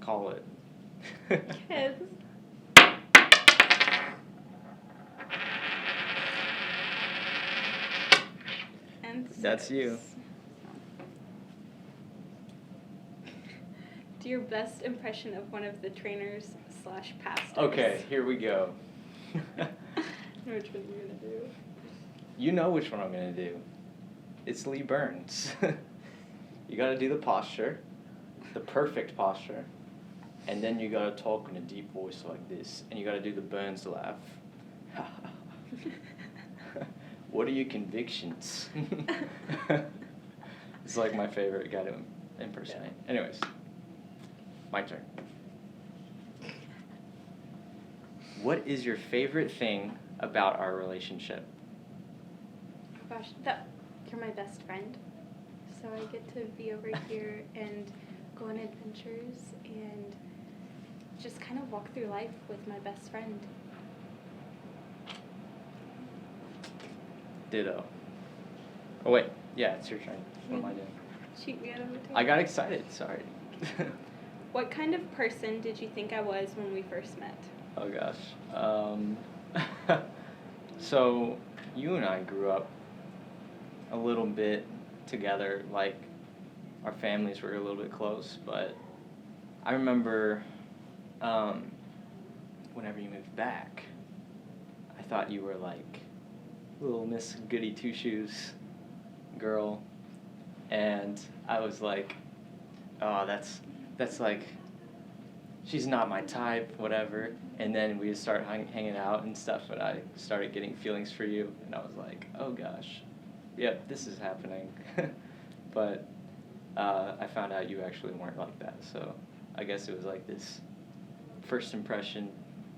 Call it. Kids. And That's you. Do your best impression of one of the trainers/pastors. Okay, here we go. I know which one you're going to do. You know which one I'm going to do. It's Lee Burns. You got to do the posture, the perfect posture, and then you got to talk in a deep voice like this, and you got to do the Burns laugh. What are your convictions? It's like my favorite guy to impersonate. Yeah. Anyways, my turn. What is your favorite thing about our relationship? Oh gosh, you're my best friend. So I get to be over here and go on adventures and just kind of walk through life with my best friend. Ditto. Oh wait, yeah, it's your turn. What am I doing? Shoot me out of the table. I got excited, sorry. What kind of person did you think I was when we first met? Oh gosh. So, you and I grew up a little bit together, like our families were a little bit close, but I remember whenever you moved back, I thought you were like little Miss Goody Two-Shoes girl, and I was like, oh, that's like, she's not my type, whatever. And then we just started hanging out and stuff, and I started getting feelings for you, and I was like, oh gosh, yep, this is happening. But I found out you actually weren't like that, so I guess it was like this first impression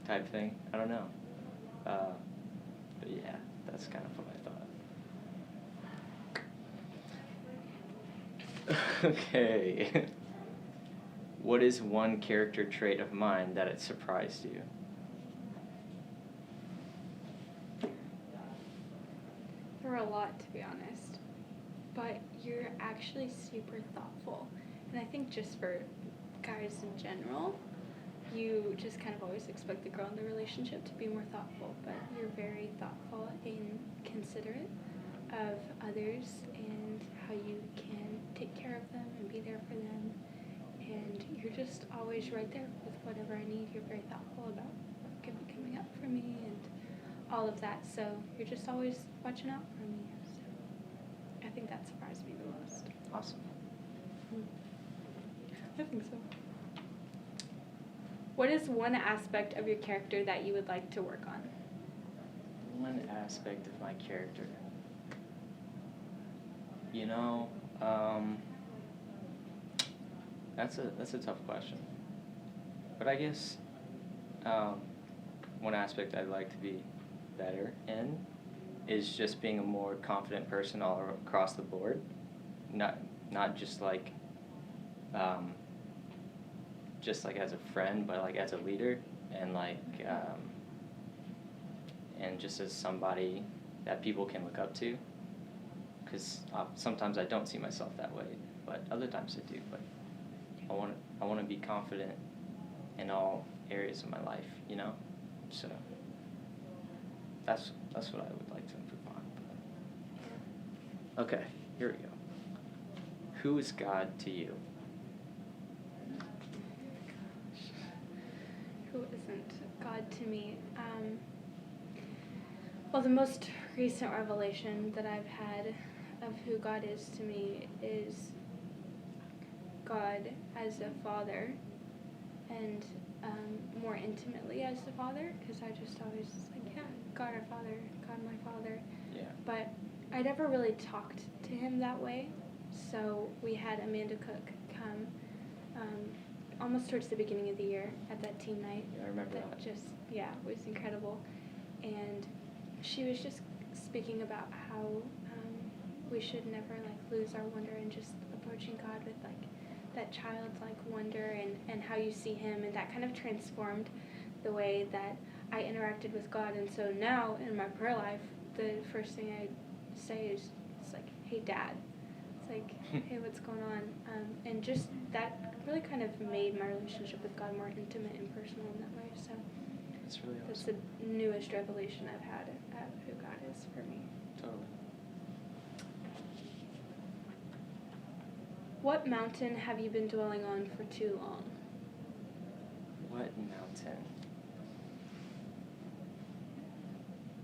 type thing. I don't know. But yeah, that's kind of what I thought. Okay. What is one character trait of mine that it surprised you? There were a lot, to be honest. But you're actually super thoughtful. And I think just for guys in general, you just kind of always expect the girl in the relationship to be more thoughtful. But you're very thoughtful and considerate of others and how you can take care of them and be there for them. And you're just always right there with whatever I need. You're very thoughtful about what could be coming up for me and all of that. So you're just always watching out for me. So I think that surprised me the most. Awesome. I think so. What is one aspect of your character that you would like to work on? One aspect of my character. You know, that's a tough question. But I guess one aspect I'd like to be better in is just being a more confident person all across the board. Not just like as a friend, but like as a leader, and like and just as somebody that people can look up to. Because sometimes I don't see myself that way, but other times I do. But I want to be confident in all areas of my life, you know. So that's what I would like to improve on. Okay, here we go. Who is God to you? Who isn't God to me? Well, the most recent revelation that I've had of who God is to me is God as a father, and more intimately as the father, because I just always like, yeah, God our Father, God my Father. Yeah. But I never really talked to him that way. So we had Amanda Cook come almost towards the beginning of the year at that teen night. Yeah, I remember that. It was incredible. And she was just speaking about how we should never lose our wonder and just approaching God with that childlike wonder and how you see him, and that kind of transformed the way that I interacted with God. And so now in my prayer life, the first thing I say is, it's like, hey Dad. It's like, hey, what's going on? And just that really kind of made my relationship with God more intimate and personal in that way. So That's really awesome. that's the newest revelation I've had of who God is for me. Totally. What mountain have you been dwelling on for too long? What mountain?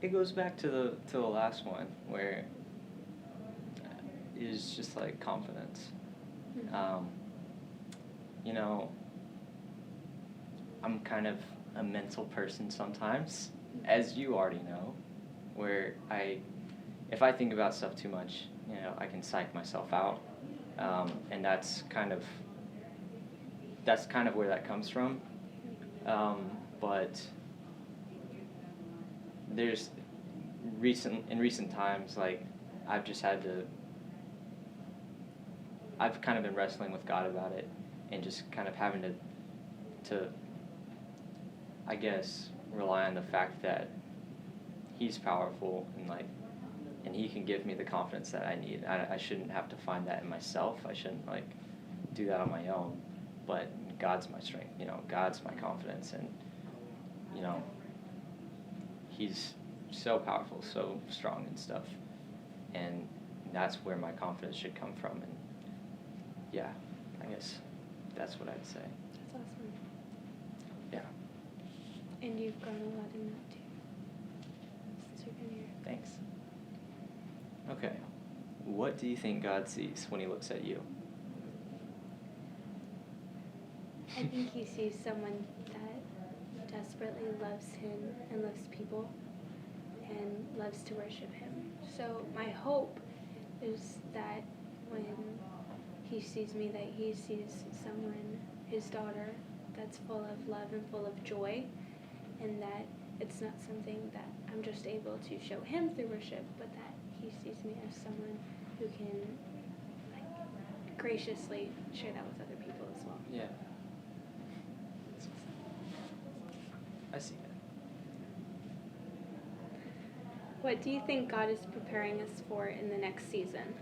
It goes back to the last one where is just like confidence. Mm-hmm. You know, I'm kind of a mental person sometimes, as you already know, where if I think about stuff too much, you know, I can psych myself out, and that's kind of where that comes from. But there's in recent times, like I've kind of been wrestling with God about it, and just kind of having to I guess rely on the fact that He's powerful and He can give me the confidence that I need. I shouldn't have to find that in myself. I shouldn't do that on my own. But God's my strength. You know, God's my confidence, and you know, He's so powerful, so strong and stuff, and that's where my confidence should come from. And yeah, I guess that's what I'd say. That's awesome. Yeah. And you've grown a lot in that too, since you've been here. Thanks. Okay. What do you think God sees when He looks at you? I think He sees someone that desperately loves Him and loves people and loves to worship Him. So my hope is that when He sees me, that He sees someone, His daughter, that's full of love and full of joy, and that it's not something that I'm just able to show Him through worship, but that He sees me as someone who can graciously share that with other people as well. Yeah. I see that. What do you think God is preparing us for in the next season?